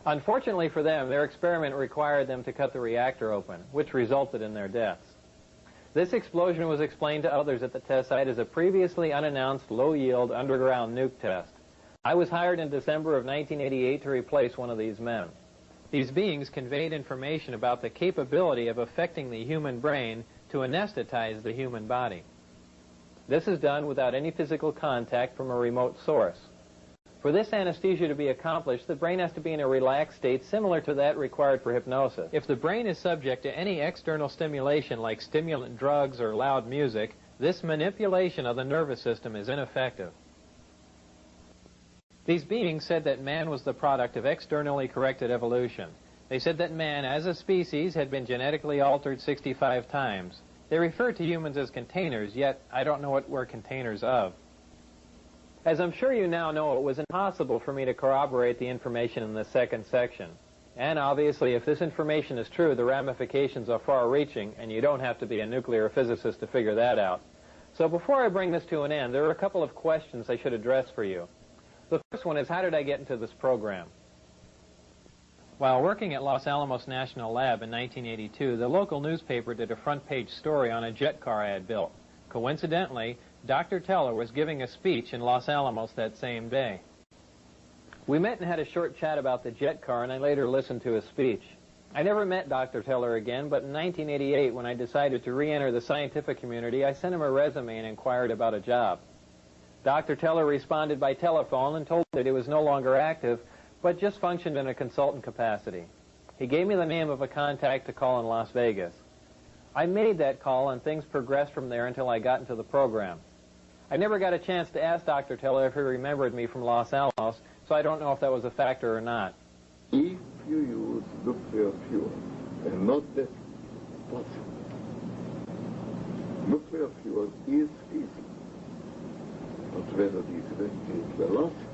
Unfortunately for them, their experiment required them to cut the reactor open, which resulted in their deaths. This explosion was explained to others at the test site as a previously unannounced low-yield underground nuke test. I was hired in December of 1988 to replace one of these men. These beings conveyed information about the capability of affecting the human brain to anesthetize the human body. This is done without any physical contact from a remote source. For this anesthesia to be accomplished, the brain has to be in a relaxed state similar to that required for hypnosis. If the brain is subject to any external stimulation like stimulant drugs or loud music, this manipulation of the nervous system is ineffective. These beings said that man was the product of externally corrected evolution. They said that man, as a species, had been genetically altered 65 times. They referred to humans as containers, yet I don't know what we're containers of. As I'm sure you now know, it was impossible for me to corroborate the information in the second section. And obviously, if this information is true, the ramifications are far-reaching, and you don't have to be a nuclear physicist to figure that out. So before I bring this to an end, there are a couple of questions I should address for you. The first one is, how did I get into this program? While working at Los Alamos National Lab in 1982, the local newspaper did a front-page story on a jet car I had built. Coincidentally, Dr. Teller was giving a speech in Los Alamos that same day. We met and had a short chat about the jet car, and I later listened to his speech. I never met Dr. Teller again, but in 1988, when I decided to re-enter the scientific community, I sent him a resume and inquired about a job. Dr. Teller responded by telephone and told me that he was no longer active, but just functioned in a consultant capacity. He gave me the name of a contact to call in Las Vegas. I made that call, and things progressed from there until I got into the program. I never got a chance to ask Dr. Teller if he remembered me from Los Alamos, so I don't know if that was a factor or not. If you use nuclear fuel, and not that possible, nuclear fuel is feasible. But whether these eventually velocity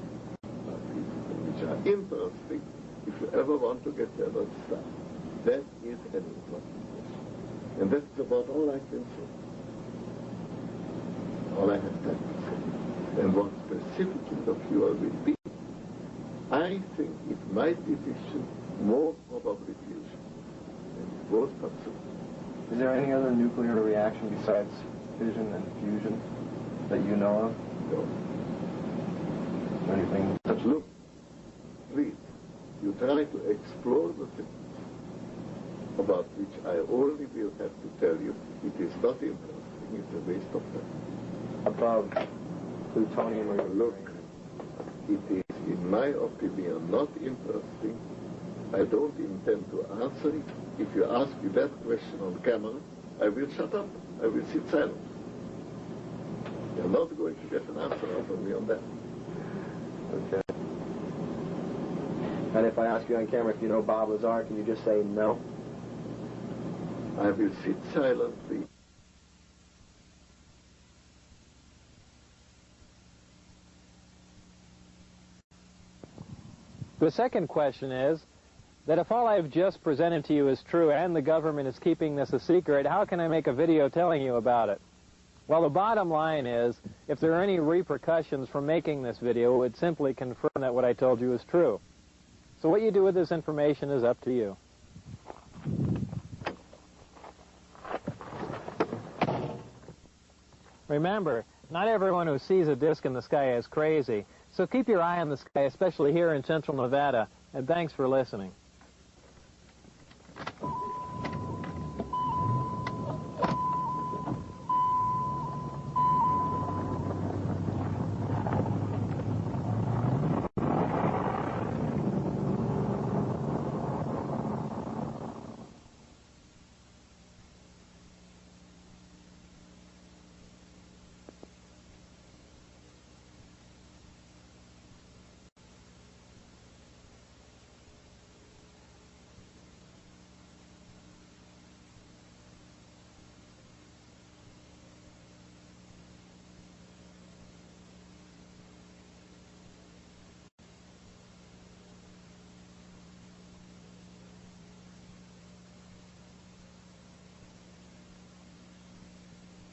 are feasible, which are interesting if you ever want to get the other stuff. That is an important question. And that's about all I can say. All I have time to say. And what specifically the fuel will be, I think it might be fission, more probably fusion. And it was not so. Is there any other nuclear reaction besides fission and fusion that you know of? No. Anything? But look, please, you try to explore the things about which I only will have to tell you it is not interesting, it's a waste of time. Above plutonium or look, it is, in my opinion, not interesting. I don't intend to answer it. If you ask me that question on camera, I will shut up. I will sit silent. You're not going to get an answer out of me on that. Okay. And if I ask you on camera if you know Bob Lazar, can you just say no? I will sit silently. The second question is that if all I've just presented to you is true and the government is keeping this a secret, how can I make a video telling you about it? Well, the bottom line is, if there are any repercussions from making this video, it would simply confirm that what I told you is true. So what you do with this information is up to you. Remember, not everyone who sees a disk in the sky is crazy, so keep your eye on the sky, especially here in central Nevada, and thanks for listening.